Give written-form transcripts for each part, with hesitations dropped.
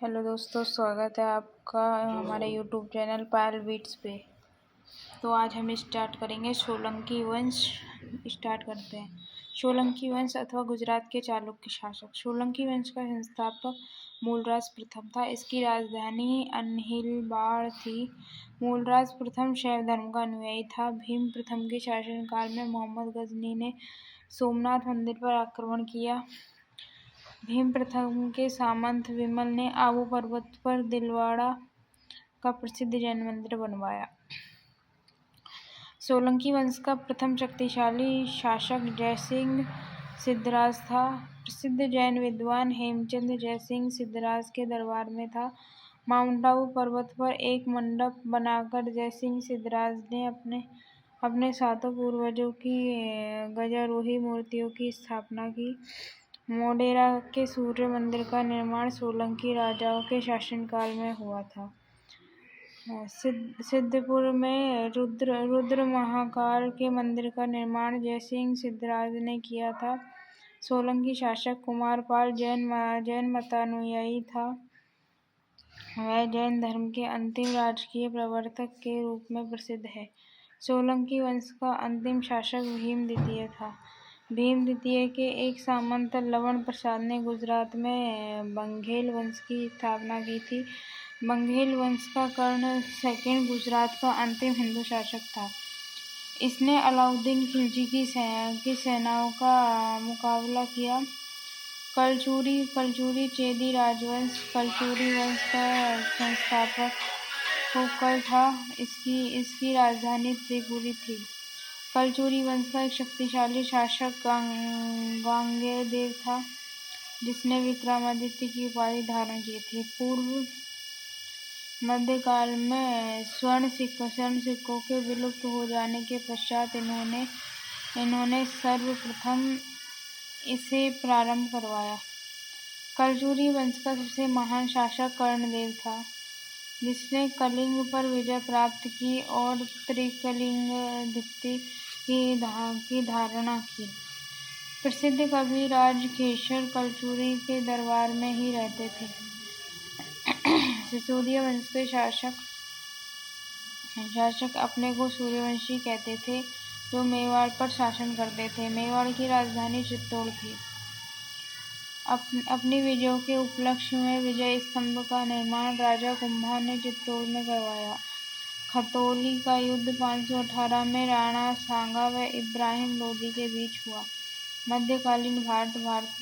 Hello दोस्तों, स्वागत है आपका हमारे यूट्यूब चैनल पायल बीट्स पे। तो आज हम स्टार्ट करेंगे सोलंकी वंश। स्टार्ट करते हैं। सोलंकी वंश अथवा गुजरात के चालुक्य शासक। सोलंकी वंश का संस्थापक मूलराज प्रथम था। इसकी राजधानी अन्हिलवाड़ थी। मूलराज प्रथम शैव धर्म का अनुयायी था। भीम प्रथम के शासनकाल में मोहम्मद गजनी ने सोमनाथ मंदिर पर आक्रमण किया। भीम प्रथम के सामंत विमल ने आबू पर्वत पर दिलवाड़ा का प्रसिद्ध जैन मंदिर बनवाया। सोलंकी वंश का प्रथम शक्तिशाली शासक जयसिंह सिद्धराज था। प्रसिद्ध जैन विद्वान हेमचंद जयसिंह सिद्धराज के दरबार में था। माउंट आबू पर्वत पर एक मंडप बनाकर जयसिंह सिद्धराज ने अपने सातों पूर्वजों की गजारोही मूर्तियों की स्थापना की। मोढेरा के सूर्य मंदिर का निर्माण सोलंकी राजाओं के शासनकाल में हुआ था। सिद्धपुर में रुद्र महाकाल के मंदिर का निर्माण जयसिंह सिद्धराज ने किया था। सोलंकी शासक कुमारपाल जैन मतानुयायी था। वह जैन धर्म के अंतिम राजकीय प्रवर्तक के रूप में प्रसिद्ध है। सोलंकी वंश का अंतिम शासक भीम द्वितीय था। भीम द्वितीय के एक सामंत लवण प्रसाद ने गुजरात में बघेल वंश की स्थापना की थी। बघेल वंश का कर्ण सेकंड गुजरात का अंतिम हिंदू शासक था। इसने अलाउद्दीन खिलजी की सेनाओं का मुकाबला किया। कलचुरी चेदी राजवंश। कलचुरी वंश का संस्थापक कोकल था। इसकी राजधानी त्रिपुरी थी। कलचुरी वंश का एक शक्तिशाली शासक गांगेय था, जिसने विक्रमादित्य की उपाधि धारण की थी। पूर्व मध्यकाल में स्वर्ण सिक्कों के विलुप्त हो जाने के पश्चात इन्होंने सर्वप्रथम इसे प्रारंभ करवाया। कलचुरी वंश का सबसे महान शासक कर्णदेव था, जिसने कलिंग पर विजय प्राप्त की और त्रिकलिंगाधिपति की धारणा की। प्रसिद्ध कवि राजखेसर कलचुरी के दरबार में ही रहते थे। सिसोदिया वंश के शासक अपने को सूर्यवंशी कहते थे, जो मेवाड़ पर शासन करते थे। मेवाड़ की राजधानी चित्तौड़ थी। अपनी विजयों के उपलक्ष्य में विजय स्तंभ का निर्माण राजा कुंभा ने चित्तौड़ में करवाया। खतौली का युद्ध 518 में राणा सांगा व इब्राहिम लोदी के बीच हुआ। मध्यकालीन भारत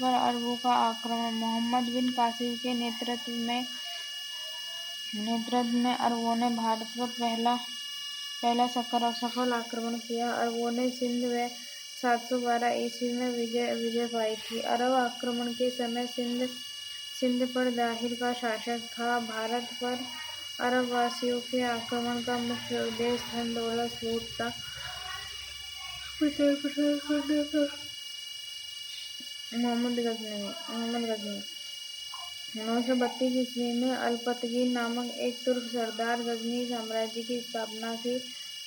पर अरबों का आक्रमण। मोहम्मद बिन कासिम के नेतृत्व में अरबों ने भारत पर पहला सफल आक्रमण किया। अरबों ने सिंध व 712 ईस्वी में विजय पाई थी। अरब आक्रमण के समय सिंध पर दाहिर का शासक था। भारत पर अरबवासियों के आक्रमण का मुख्य उद्देश्य धन दौलत लूट था। मोहम्मद गजनी 932 ईस्वी में अल्पतगीन नामक एक तुर्क सरदार गजनी साम्राज्य की स्थापना की,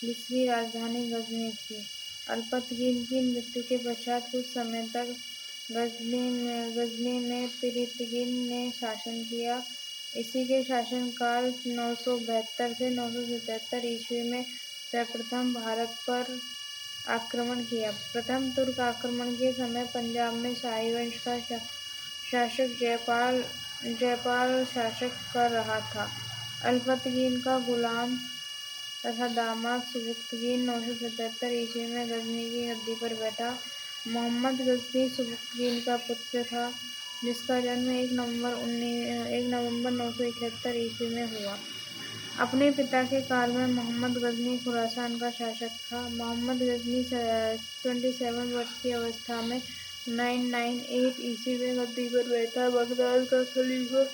जिसकी राजधानी गजनी थी। अल्पतगीन की मृत्यु के पश्चात कुछ समय तक गजनी में पिरितगीन ने शासन किया। इसी के शासनकाल 972 से 977 ईस्वी में सर्वप्रथम भारत पर आक्रमण किया। प्रथम तुर्क आक्रमण के समय पंजाब में शाही वंश का शासक जयपाल शासन कर रहा था। अल्पतगीन का गुलाम तथा दामाद सुबुक्तगीन 977 ईस्वी में गजनी की गद्दी पर बैठा। मोहम्मद गजनी सुबुक्तगीन का पुत्र था, जिसका जन्म 1 नवंबर 971 ईस्वी में हुआ। अपने पिता के काल में मोहम्मद गजनी खुरासान का शासक था। मोहम्मद गजनी 27 वर्ष की अवस्था में 998 ईस्वी में गद्दी पर बैठा। बगदाद का खलीफा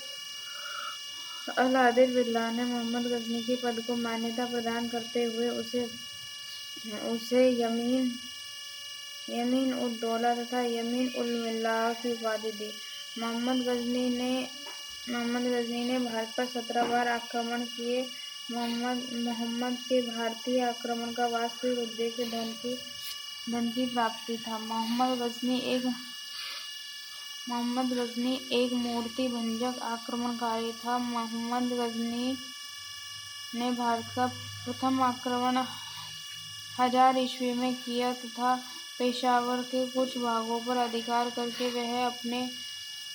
अल-आदिल बिल्लाह ने मोहम्मद गजनी के पद को मान्यता प्रदान करते हुए उसे यमीन उद दौला तथा यमीन उल मिल्लाह की उपाधि दी। मोहम्मद गजनी ने भारत पर 17 बार आक्रमण किए। मोहम्मद के भारतीय आक्रमण का वास्तविक उद्देश्य धन की प्राप्ति था। मोहम्मद गजनी एक मोहम्मद गजनी एक मूर्ति भंजक आक्रमणकारी था। मोहम्मद गजनी ने भारत का प्रथम आक्रमण 1000 ईस्वी में किया तथा पेशावर के कुछ भागों पर अधिकार करके वह अपने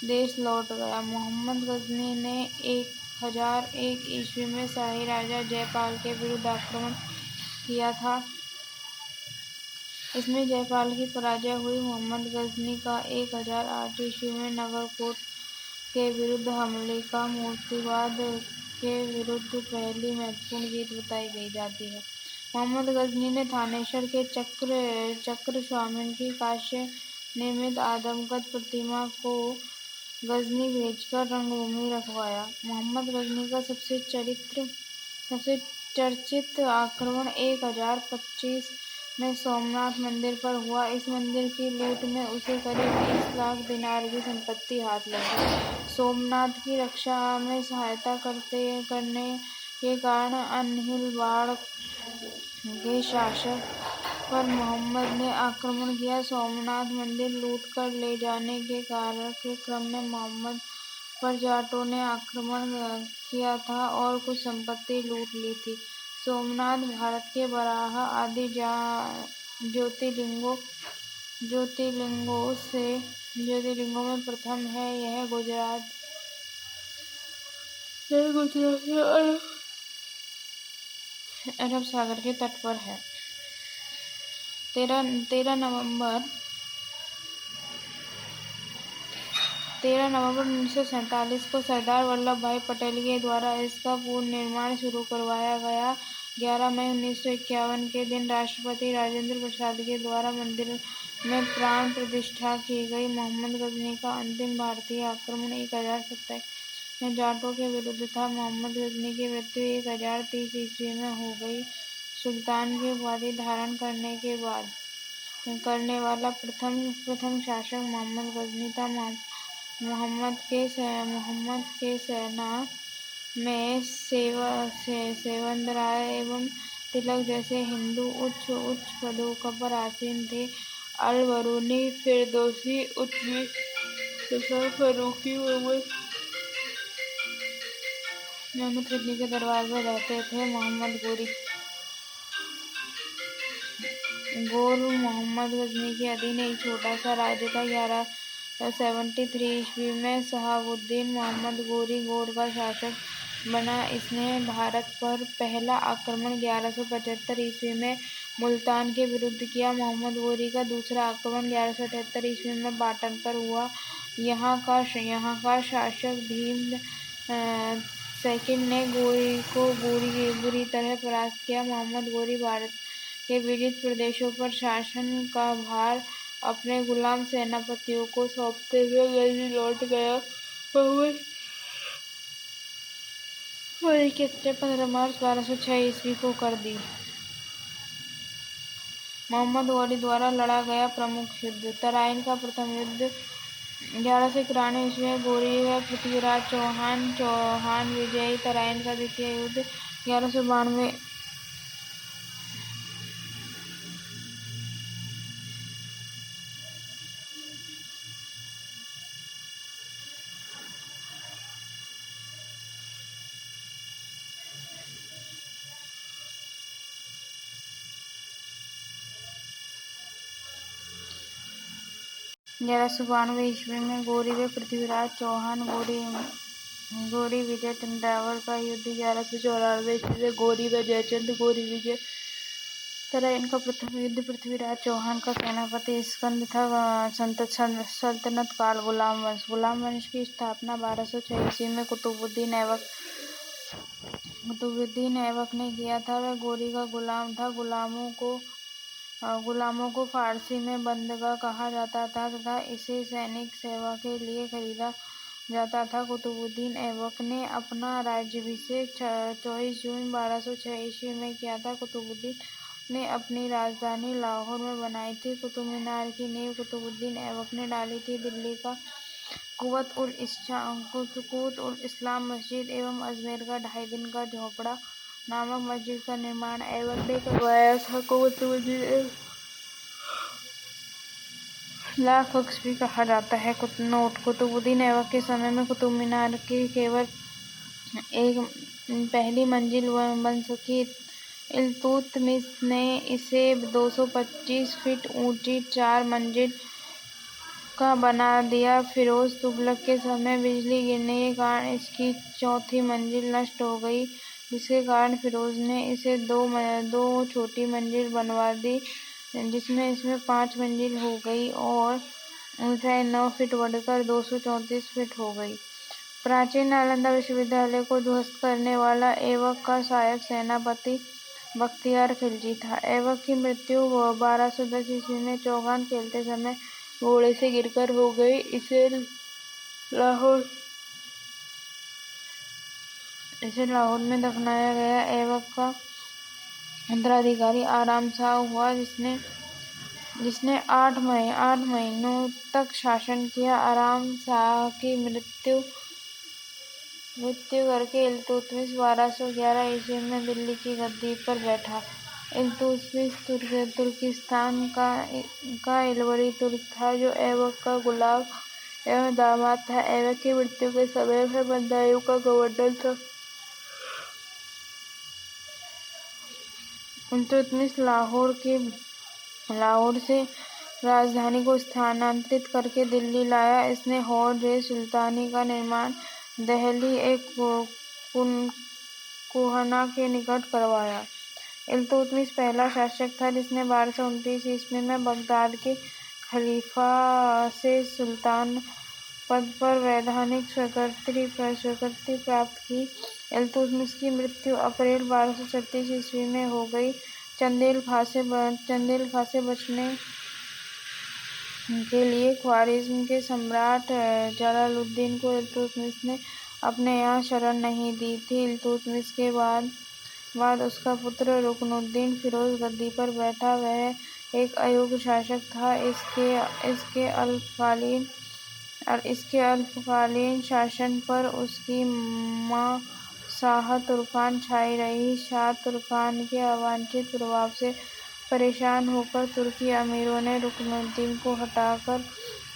देश लौट गया। मोहम्मद गजनी ने 1001 ईस्वी में शाही राजा जयपाल के विरुद्ध आक्रमण किया था। इसमें जयपाल की पराजय हुई। मोहम्मद गजनी का 1008 ईस्वी में नगरकोट के विरुद्ध हमले का मूर्तिवाद के विरुद्ध पहली महत्वपूर्ण जीत बताई जाती है। मोहम्मद गजनी ने थानेश्वर के चक्र स्वामिन की कांस्य निर्मित आदमकद प्रतिमा को गजनी भेजकर रंगभूमि रखवाया। मोहम्मद गजनी का सबसे चर्चित आक्रमण 1025 में सोमनाथ मंदिर पर हुआ। इस मंदिर की लूट में उसे करीब 20 लाख दिनार की संपत्ति हाथ लगी। सोमनाथ की रक्षा में सहायता करने के कारण अनहिल के शासक पर मोहम्मद ने आक्रमण किया। सोमनाथ मंदिर लूट कर ले जाने के क्रम में मोहम्मद पर जाटों ने आक्रमण किया था और कुछ संपत्ति लूट ली थी। सोमनाथ भारत के बारह आदि ज्योतिर्लिंगों में प्रथम है। यह गुजरात के अरब सागर के तट पर है। 13 नवंबर 1947 को सरदार वल्लभ भाई पटेल के द्वारा इसका पुनर्निर्माण शुरू करवाया गया। 11 मई 1951 के दिन राष्ट्रपति राजेंद्र प्रसाद के द्वारा मंदिर में प्राण प्रतिष्ठा की गई। मोहम्मद गजनी का अंतिम भारतीय आक्रमण 1027 में जाटों के विरुद्ध था। मोहम्मद गजनी की मृत्यु 1030 ईस्वी में हो गई। सुल्तान की उपाधि धारण करने वाला प्रथम शासक मोहम्मद गजनी था। मोहम्मद के सेना में सेवंदराय एवं तिलक जैसे हिंदू उच्च पदों पर आसीन थे। अल-बरूनी, फिरदौसी, उत्तमी तथा फर्रुखी मोहम्मद गजनी के दरबार में रहते थे। गौर मोहम्मद गजनी के अधीन एक छोटा सा राज्य था। 1173 ईस्वी में शहाबुद्दीन मोहम्मद गोरी गौड़ का शासक बना। इसने भारत पर पहला आक्रमण 1175 ईस्वी में मुल्तान के विरुद्ध किया। मोहम्मद गोरी का दूसरा आक्रमण 1178 ईस्वी में पाटन पर हुआ। यहाँ का शासक भीम सेकंड ने गोरी को बुरी तरह परास्त किया। मोहम्मद गोरी भारत के विजित प्रदेशों पर शासन का भार अपने गुलाम सेनापतियों को सौंपते हुए गजनी लौट गया। गोरी की हत्या 15 मार्च 1206 ईस्वी को कर दी। मोहम्मद गोरी द्वारा लड़ा गया प्रमुख युद्ध। तराइन का प्रथम युद्ध 1191 ईस्वी में गोरी व पृथ्वीराज चौहान विजयी। तराइन का द्वितीय युद्ध 1192 ईस्वी में गोरी व पृथ्वीराज चौहान गोरी विजय चंद्रावल का युद्ध 1194 ईस्वी में गोरी व जयचंद गोरी विजय। तराइन का प्रथम युद्ध पृथ्वीराज चौहान का सेनापति स्कंद था। सल्तनत काल गुलाम वंश की स्थापना 1206 ईस्वी में कुतुबुद्दीन ऐबक ने किया था। वह गोरी का गुलाम था। गुलामों को फारसी में बंदगा कहा जाता था तथा इसे सैनिक सेवा के लिए खरीदा जाता था। कुतुबुद्दीन ऐबक ने अपना राज्याभिषेक 24 जून 1206 ईस्वी में किया था। कुतुबुद्दीन ने अपनी राजधानी लाहौर में बनाई थी। कुतुब मीनार की नींव कुतुबुद्दीन ऐबक ने डाली थी। दिल्ली का कुत-उल-इस्लाम मस्जिद एवं अजमेर का 2.5 दिन का झोपड़ा नामक मस्जिद का निर्माण ऐबक ने करवाया था। कुतुबुद्दीन लाख वक्स भी कहा जाता है। नोट: कुतुबुद्दीन ऐबक के समय में कुतुब मीनार की केवल एक पहली मंजिल बन सकी। इल्तुतमिश ने इसे 225 फीट ऊंची 4 मंजिल का बना दिया। फिरोज तुगलक के समय बिजली गिरने के कारण इसकी चौथी मंजिल नष्ट हो गई, जिसके कारण फिरोज ने इसे दो छोटी मंजिल बनवा दी, जिसमें इसमें 5 मंजिल हो गई और ऊंचाई 9 फीट बढ़कर 234 फीट हो गई। प्राचीन नालंदा विश्वविद्यालय को ध्वस्त करने वाला ऐबक का सहायक सेनापति बख्तियार खिलजी था। ऐबक की मृत्यु 1210 ईस्वी में चौगान खेलते समय घोड़े से गिरकर हो गई। इसे लाहौर में दफनाया गया। ऐबक का उत्तराधिकारी आराम शाह हुआ, जिसने 8 महीनों तक शासन किया। आराम शाह की मृत्यु करके इल्तुतमिश 1211 ईस्वी में दिल्ली की गद्दी पर बैठा। इल्तुतमिश तुर्किस्तान का इलवरी तुर्क था, जो ऐबक का गुलाम एवं दामाद था। ऐबक की मृत्यु के समय वह बदायूं का गवर्नर था। इल्तुतमिश लाहौर से राजधानी को स्थानांतरित करके दिल्ली लाया। इसने हौर-ए-सुल्तानी का निर्माण दहली एक कुहना के निकट करवाया। इल्तुतमिश पहला शासक था जिसने 1229 ईस्वी में बगदाद के खलीफा से सुल्तान पद पर वैधानिक स्वीकृति प्राप्त की। इल्तुतमिश की मृत्यु अप्रैल 1236 ईस्वी में हो गई। चंदेल खां से बचने के लिए ख्वारिज़्म के सम्राट जलालुद्दीन को इल्तुतमिश ने अपने यहाँ शरण नहीं दी थी। इल्तुतमिश के बाद उसका पुत्र रुकनुद्दीन फिरोज गद्दी पर बैठा। वह एक अयोग्य शासक था। इसके अल्पकालीन शासन पर उसकी मां शाह तुर्कान छाई रही। शाह तुर्कान के अवांछित प्रभाव से परेशान होकर तुर्की अमीरों ने रुकनुद्दीन को हटाकर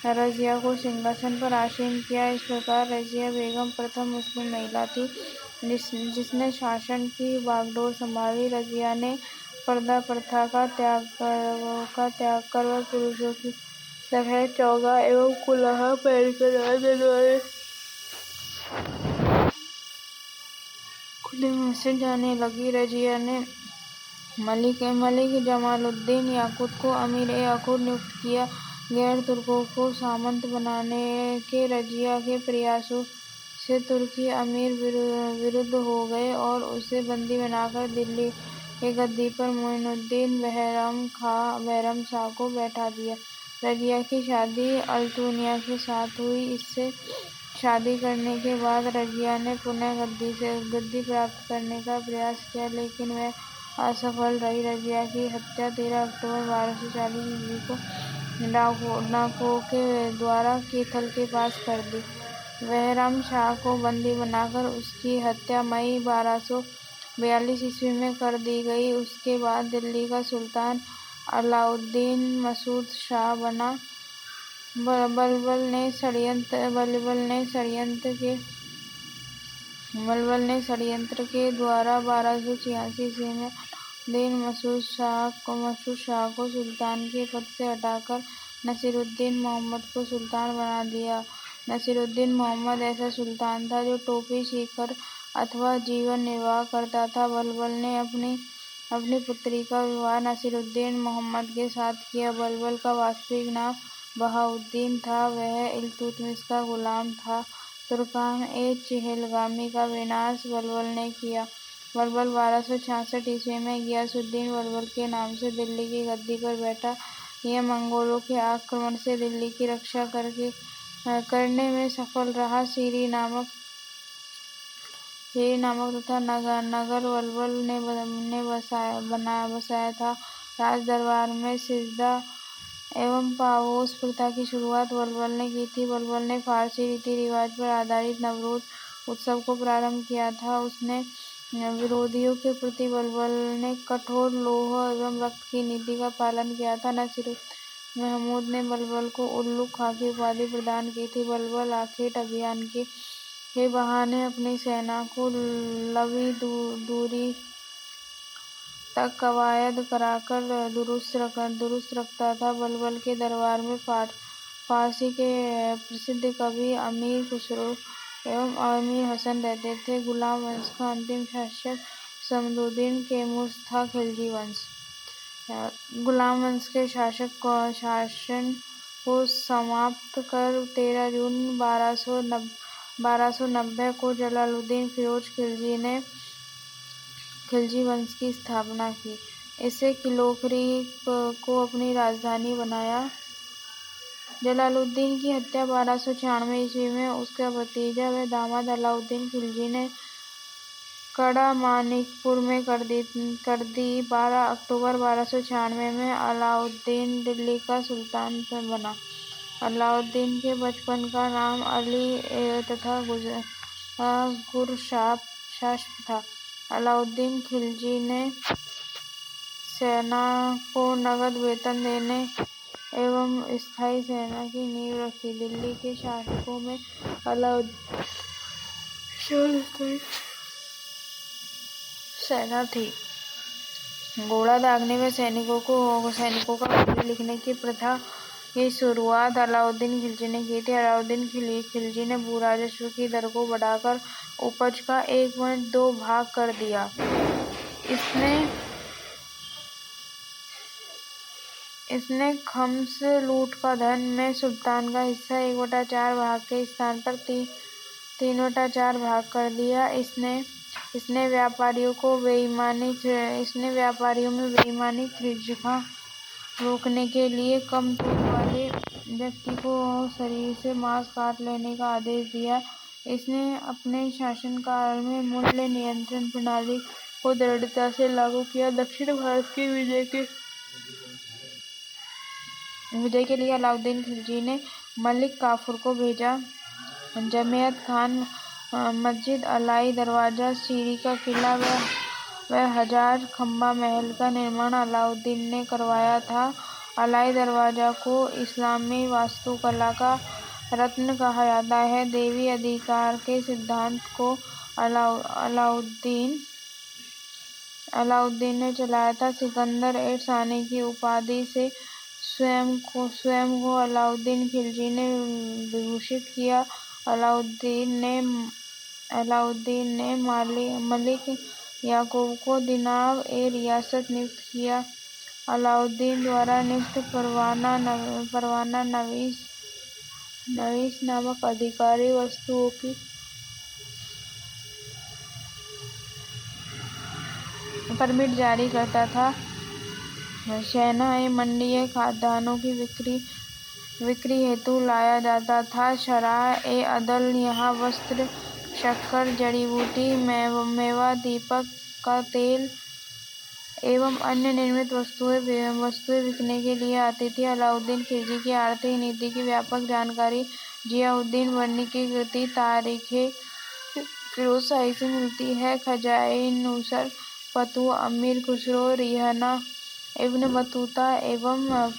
रज़िया को सिंहासन पर आसीन किया। इस प्रकार रज़िया बेगम प्रथम मुस्लिम महिला थी जिसने शासन की बागडोर संभाली। रज़िया ने पर्दा प्रथा का त्याग कर वह पुरुषों की तरह चौगा एवं कुल्हाड़ा पहनकर राजदरबार खुले मुंह से जाने लगी। रज़िया ने मलिक जमालुद्दीन याकुत को अमीर-ए-याकुत नियुक्त किया। गैर तुर्कों को सामंत बनाने के रज़िया के प्रयासों से तुर्की अमीर विरुद्ध हो गए और उसे बंदी बनाकर दिल्ली की गद्दी पर मोइनुद्दीन बैरम शाह को बैठा दिया। रज़िया की शादी अल्तुनिया के साथ हुई। इससे शादी करने के बाद रज़िया ने पुनः गद्दी प्राप्त करने का प्रयास किया, लेकिन वह असफल रही। रज़िया की हत्या 13 अक्टूबर 1240 ईस्वी को डाकुओं के द्वारा कैथल के पास कर दी। बैरम शाह को बंदी बनाकर उसकी हत्या मई 1242 ईस्वी में कर दी गई। उसके बाद दिल्ली का सुल्तान अलाउद्दीन मसूद शाह बना। बलबल ने षड्यंत्र के द्वारा 1286 ईस्वी में अलाउद्दीन मसूद शाह को सुल्तान के पद से हटाकर नसीरुद्दीन मोहम्मद को सुल्तान बना दिया। नसीरुद्दीन मोहम्मद ऐसा सुल्तान था जो टोपी सीकर अथवा जीवन निर्वाह करता था। बलबल ने अपनी पुत्री का विवाह नसीरुद्दीन मोहम्मद के साथ किया। बलबल का वास्तविक नाम बहाउद्दीन था। वह इल्तुतमिश का गुलाम था। तुर्कान-ए-चेहलगामी का विनाश बलबल ने किया। बलबल 1266 ईस्वी में गियासुद्दीन बलबल के नाम से दिल्ली की गद्दी पर बैठा। यह मंगोलों के आक्रमण से दिल्ली की रक्षा करने में सफल रहा। सीरी नामक तथा नगर बलबल ने बसाया था। राज दरबार में सिजदा एवं पापोस प्रथा की शुरुआत बलबल ने की थी। बलबल ने फारसी रीति रिवाज पर आधारित नवरोज उत्सव को प्रारंभ किया था। उसने विरोधियों के प्रति बलबल ने कठोर लौह एवं रक्त की नीति का पालन किया था। महमूद ने बलबल को उल्लू खां की उपाधि प्रदान की थी। बलबल आखेट अभियान के बहाने अपनी सेना को लंबी दूरी तक कवायद कराकर दुरुस्त रखता था। बलबल के दरबार में फारसी के प्रसिद्ध कवि अमीर खुसरो एवं अमीर हसन रहते थे। गुलाम वंश का अंतिम शासक समदुद्दीन तैमूर था। खिलजी वंश गुलाम वंश के शासन को समाप्त कर 13 जून 1290 को जलालुद्दीन फिरोज खिलजी ने खिलजी वंश की स्थापना की। इसे किलोखरी को अपनी राजधानी बनाया। जलालुद्दीन की हत्या 1296 ईस्वी में उसका भतीजा व दामाद अलाउद्दीन खिलजी ने कड़ा मानिकपुर में कर दी। 12 अक्टूबर 1296 में अलाउद्दीन दिल्ली का सुल्तान बना। अलाउद्दीन के बचपन का नाम अली तथा गुरशास्प था। अलाउद्दीन खिलजी ने सेना को नगद वेतन देने एवं स्थायी सेना की नींव रखी। दिल्ली के शासकों में अलाउद्दीन सेना थी। घोड़ा दागने में सैनिकों का पत्र लिखने की प्रथा की शुरुआत अलाउद्दीन खिलजी ने की थी। अलाउद्दीन खिलजी ने भू राजस्व की दर को बढ़ाकर उपज का 1.2 भाग कर दिया। इसने खम्स लूट का धन में सुल्तान का हिस्सा 1/4 भाग के स्थान पर 3/4 भाग कर दिया। इसने व्यापारियों में बेईमानी त्रिज्या रोकने के लिए कम तूल वाले व्यक्ति को शरीर से मांस काट लेने का आदेश दिया। इसने अपने शासनकाल में मूल्य नियंत्रण प्रणाली को दृढ़ता से लागू किया। दक्षिण भारत की विजय के लिए अलाउद्दीन खिलजी ने मलिक काफूर को भेजा। जमैयत खान मस्जिद, अलाई दरवाजा, सीरी का किला व हजार खंबा महल का निर्माण अलाउद्दीन ने करवाया था। अलाई दरवाजा को इस्लामी वास्तुकला का रत्न कहा जाता है। दैवी अधिकार के सिद्धांत को अलाउद्दीन ने चलाया था। सिकंदर सानी की उपाधि से स्वयं को अलाउद्दीन खिलजी ने विभूषित किया। अलाउद्दीन ने मलिक याकूब को दिनार रियासत नियुक्त किया। अलाउद्दीन द्वारा नियुक्त परवाना नवीस नामक अधिकारी वस्तुओं की परमिट जारी करता था। मंडी खाद्यान्नों की बिक्री हेतु लाया जाता था। शराह अदल यहाँ वस्त्र, शक्कर, जड़ी बूटी, मेवा, दीपक का तेल एवं अन्य निर्मित वस्तुएं बिकने के लिए आती थी। अलाउद्दीन खिलजी की आर्थिक नीति की व्यापक जानकारी जियाउद्दीन वर्नी की कृति तारीख़ फिरोज शाही से मिलती है। खजाए-नुसर, फतुह, अमीर खुसरो, रिहना, इब्न बतूता एवं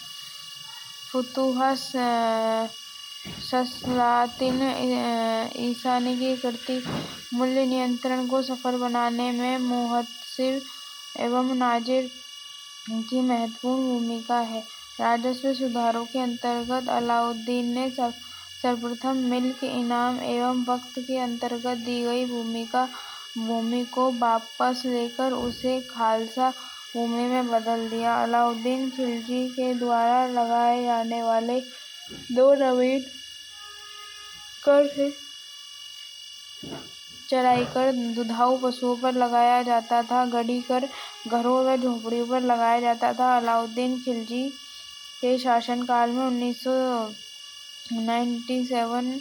फुतुह सलातिन ईसानी की कृति मूल्य नियंत्रण को सफल बनाने में मुहतसिब एवं नाजिर की महत्वपूर्ण भूमिका है। राजस्व सुधारों के अंतर्गत अलाउद्दीन ने सर्वप्रथम मिल्क इनाम एवं वक्त के अंतर्गत दी गई भूमि को वापस लेकर उसे खालसा भूमि में बदल दिया। अलाउद्दीन खिलजी के द्वारा लगाए जाने वाले 2 नवीन कर थे। चराई कर दुधाऊ पशुओं पर लगाया जाता था। गड़ी कर घरों व झोपड़ियों पर लगाया जाता था। अलाउद्दीन खिलजी के शासनकाल में 1297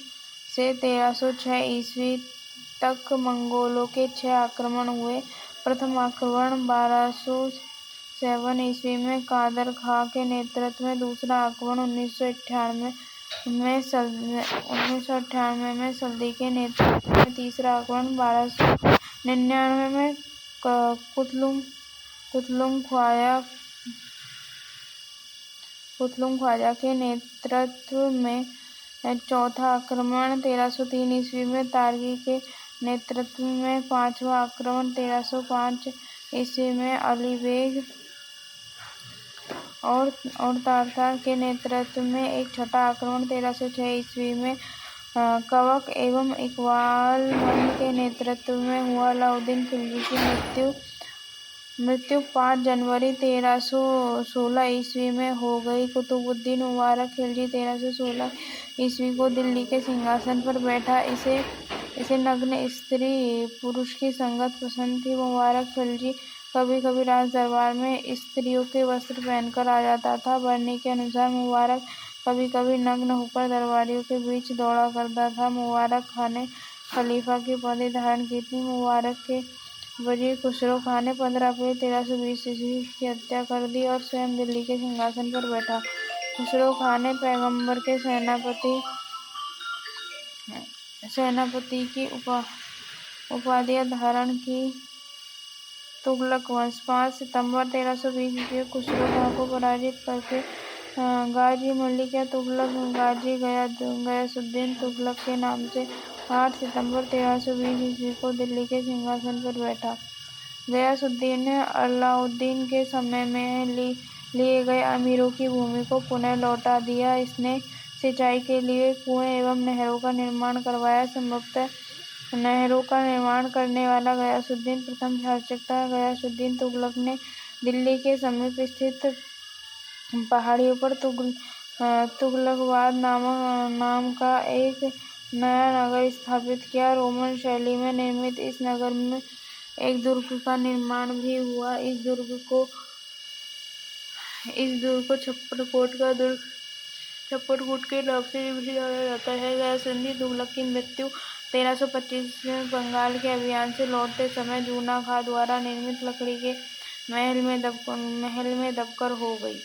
से 1306 ईस्वी तक मंगोलों के 6 आक्रमण हुए। प्रथम आक्रमण 1207 ईस्वी में कादर खां के नेतृत्व में, दूसरा आक्रमण 1998 में सल्दी के नेतृत्व में, तीसरा आक्रमण 1299 में कुतलुम ख्वाजा कुतलुग ख्वाजा के नेतृत्व में चौथा आक्रमण 1303 ईस्वी में, तारगी के नेतृत्व में पांचवा आक्रमण 1305 ईस्वी में, अली बेग और तारतार के नेतृत्व में एक छठा आक्रमण 1306 ईस्वी में कवक एवं इकबाल मंद के नेतृत्व में हुआ। अलाउद्दीन खिलजी की मृत्यु 5 जनवरी 1316 ईस्वी में हो गई। कुतुबुद्दीन मुबारक खिलजी 1316 ईस्वी को दिल्ली के सिंहासन पर बैठा। इसे नग्न स्त्री पुरुष की संगत पसंद थी। मुबारक खिलजी कभी कभी राज दरबार में स्त्रियों के वस्त्र पहनकर आ जाता था। बरनी के अनुसार मुबारक कभी कभी नग्न होकर दरबारियों के बीच दौड़ा करता था। मुबारक खां ने खलीफा की उपाधि धारण की थी। मुबारक के वजीर खुसरो खां ने 15 अप्रैल 1320 ईस्वी की हत्या कर दी और स्वयं दिल्ली के सिंहासन पर बैठा। खुसरो खां ने पैगंबर के सेनापति की उपाधियां धारण की। तुगलक वंश 5 सितंबर 1320 ईस्वी में खुसरो खां को पराजित करके गाजी मलिक या तुगलक गाजी गयासुद्दीन तुगलक के नाम से 8 सितंबर 1320 ईस्वी को दिल्ली के सिंहासन पर बैठा। गयासुद्दीन ने अलाउद्दीन के समय में लिए गए अमीरों की भूमि को पुनः लौटा दिया। इसने सिंचाई के लिए कुएं एवं नहरों का निर्माण करवाया। संभवतः नहरों का निर्माण करने वाला गयासुद्दीन प्रथम शासक था। गयासुद्दीन तुगलक ने दिल्ली के समीप स्थित पहाड़ियों पर तुगलकाबाद नाम का एक नया नगर स्थापित किया। रोमन शैली में निर्मित इस नगर में एक दुर्ग का निर्माण भी हुआ। इस दुर्ग को छप्परकोट के नाम से भी जाना जाता है। गयासुद्दीन तुगलक की मृत्यु 1325 में बंगाल के अभियान से लौटते समय जूना खां द्वारा निर्मित लकड़ी के महल में दबकर हो गई।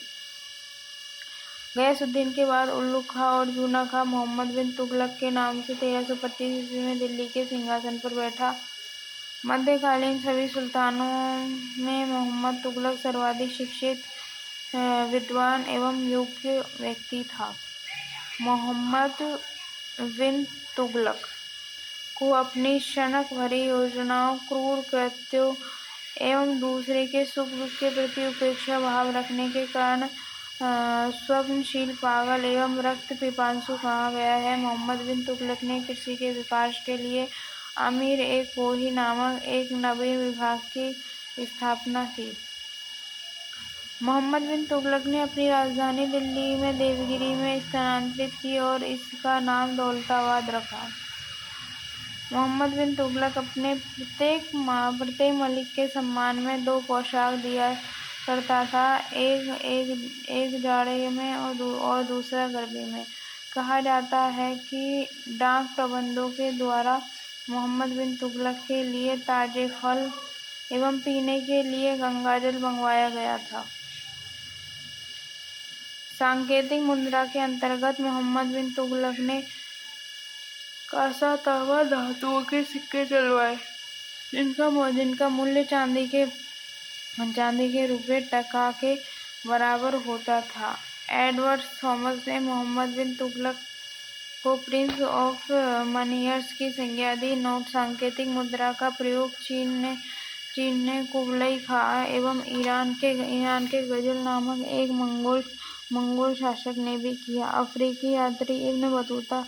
गयासुद्दीन के बाद उल्लुग खां और जूना खां मोहम्मद बिन तुगलक के नाम से 1325 ईस्वी में दिल्ली के सिंहासन पर बैठा। मध्यकालीन सभी सुल्तानों में मोहम्मद तुगलक सर्वाधिक शिक्षित, विद्वान एवं योग्य व्यक्ति था। मोहम्मद बिन तुगलक को अपनी क्षणक भरी योजनाओं, क्रूर कृत्यों एवं दूसरे के सुख दुख के प्रति उपेक्षा भाव रखने के कारण स्वप्नशील, पागल एवं रक्त पिपासु कहा गया है। मोहम्मद बिन तुगलक ने कृषि के विकास के लिए अमीर-ए-कोही नामक एक नवीन विभाग की स्थापना की। मोहम्मद बिन तुगलक ने अपनी राजधानी दिल्ली में देवगिरी में स्थानांतरित की और इसका नाम दौलताबाद रखा। मोहम्मद बिन तुगलक अपने प्रत्येक मलिक के सम्मान में 2 पोशाक दिया करता था, एक जाड़े में और दूसरा गर्मी में। कहा जाता है कि डाक प्रबंधों के द्वारा मोहम्मद बिन तुगलक के लिए ताजे फल एवं पीने के लिए गंगाजल मंगवाया गया था। सांकेतिक मुद्रा के अंतर्गत मोहम्मद बिन तुगलक ने कांसा, तांबा धातुओं के सिक्के चलवाए, जिनका मूल्य चांदी के रुपये टका के बराबर होता था। एडवर्ड थॉमस ने मोहम्मद बिन तुगलक को प्रिंस ऑफ मनियर्स की संज्ञा दी। नोट सांकेतिक मुद्रा का प्रयोग चीन ने कुबलई खां एवं ईरान के गजल नामक एक मंगोल शासक ने भी किया। अफ्रीकी यात्री इब्न बतूता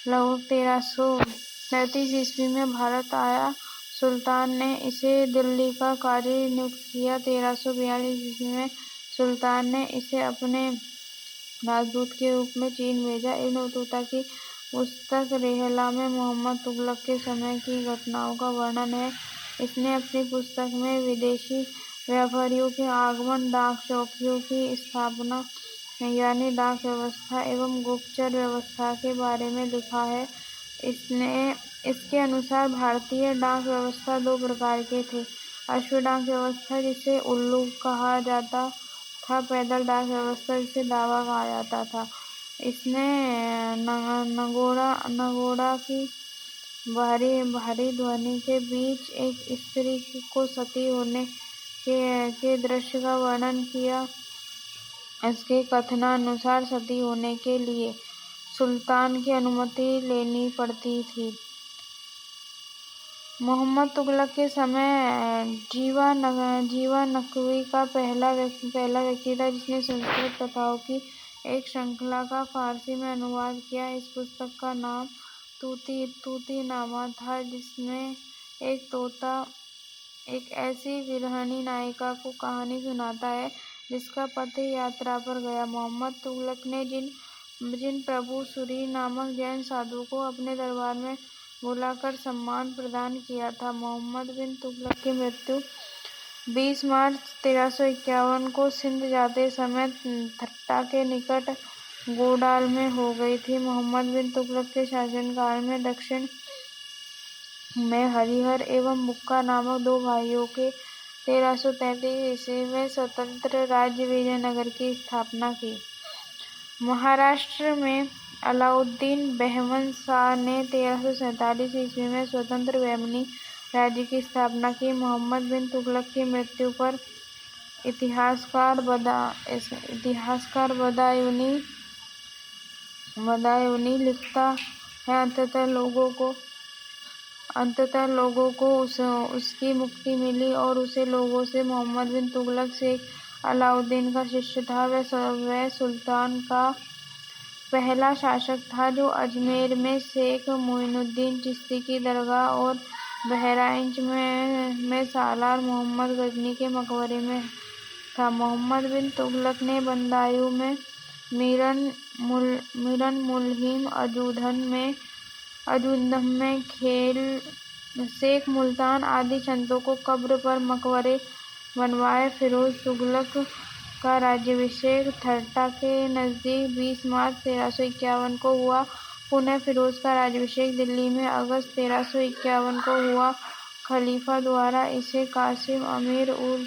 लगभग 1333 ईस्वी में भारत आया। सुल्तान ने इसे दिल्ली का काजी नियुक्त किया। 1342 ईस्वी में सुल्तान ने इसे अपने राजदूत के रूप में चीन भेजा। इब्न बतूता की पुस्तक रेहला में मोहम्मद तुगलक के समय की घटनाओं का वर्णन है। इसने अपनी पुस्तक में विदेशी व्यापारियों के आगमन, डाक चौकियों की स्थापना यानी डाक व्यवस्था एवं गुप्तचर व्यवस्था के बारे में लिखा है। इसके अनुसार भारतीय डाक व्यवस्था 2 प्रकार के थे। अश्व डाक व्यवस्था, जिसे उल्लू कहा जाता था, पैदल डाक व्यवस्था, जिसे दावा कहा जाता था। इसने नगोड़ा की भारी ध्वनि के बीच एक स्त्री को सती होने के दृश्य का वर्णन किया। इसके कथनानुसार सती होने के लिए सुल्तान की अनुमति लेनी पड़ती थी। मोहम्मद तुगलक के समय जीवा नकवी का पहला व्यक्ति था जिसने संस्कृत कथाओं की एक श्रृंखला का फारसी में अनुवाद किया। इस पुस्तक का नाम तूतीनामा था, जिसमें एक तोता एक ऐसी विरहणी नायिका को कहानी सुनाता है जिसका पति यात्रा पर गया। मोहम्मद तुगलक ने जिन प्रभु सूरी नामक जैन साधु को अपने दरबार में बुलाकर सम्मान प्रदान किया था। मोहम्मद बिन तुगलक की मृत्यु 20 मार्च 1351 को सिंध जाते समय थट्टा के निकट गोडाल में हो गई थी। मोहम्मद बिन तुगलक के शासनकाल में दक्षिण में हरिहर एवं बुक्का नामक दो भाइयों के 1333 ईस्वी में स्वतंत्र राज्य विजयनगर की स्थापना की। महाराष्ट्र में अलाउद्दीन बेहमन शाह ने 1347 ईस्वी में स्वतंत्र बहमनी राज्य की स्थापना की। मोहम्मद बिन तुगलक की मृत्यु पर इतिहासकार बदायूनी लिखता है, अंततः लोगों को उसकी मुक्ति मिली और उसे लोगों से मोहम्मद बिन तुगलक शेख अलाउद्दीन का शिष्य था। वह सुल्तान का पहला शासक था जो अजमेर में शेख मोइनुद्दीन चिश्ती की दरगाह और बहराइच में सालार मोहम्मद गजनी के मकबरे में था। मोहम्मद बिन तुगलक ने बदायूं में मीरन मुल्हिम अजूदम में खेल शेख मुल्तान आदि संतों को कब्र पर मकबरे बनवाए। फिरोज तुगलक का राज्याभिषेक थट्टा के नज़दीक 20 मार्च 1351 को हुआ। पुनः फिरोज का राज्याभिषेक दिल्ली में अगस्त 1351 को हुआ। खलीफा द्वारा इसे कासिम अमीर उल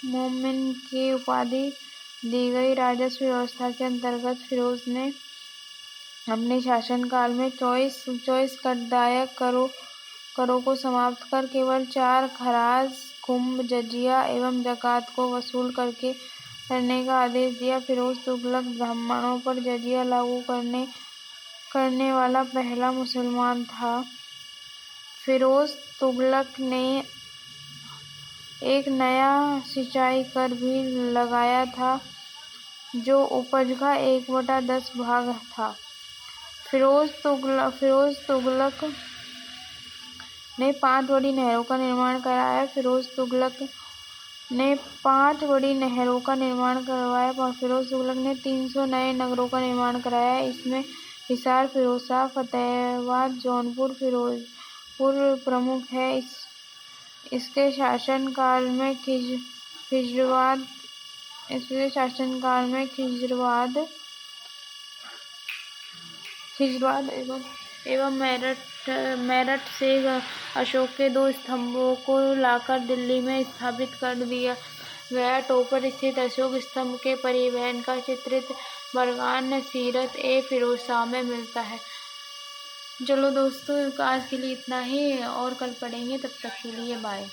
मोमिन की उपाधि दी गई। राजस्व व्यवस्था के अंतर्गत फिरोज ने अपने शासनकाल में 24 करदायक करों को समाप्त कर केवल 4 खराज, खुम्ब, जजिया एवं ज़कात को वसूल करने का आदेश दिया। फिरोज तुगलक ब्राह्मणों पर जजिया लागू करने वाला पहला मुसलमान था। फिरोज तुगलक ने एक नया सिंचाई कर भी लगाया था जो उपज का 1/10 भाग था। फिरोज तुगलक ने 5 बड़ी नहरों का निर्माण कराया। फिरोज तुगलक ने 300 नए नगरों का निर्माण कराया। इसमें हिसार, फिरोजशाह, फतेहाबाद, जौनपुर, फिरोजपुर प्रमुख है। इसके शासनकाल में खिजराबाद एवं मेरठ से अशोक के 2 स्तंभों को लाकर दिल्ली में स्थापित कर दिया गया। टोपर स्थित अशोक स्तंभ के परिवहन का चित्रित बरगान सीरत-ए-फिरोजशाह में मिलता है। चलो दोस्तों, आज के लिए इतना ही और कल पढ़ेंगे। तब तक के लिए बाय।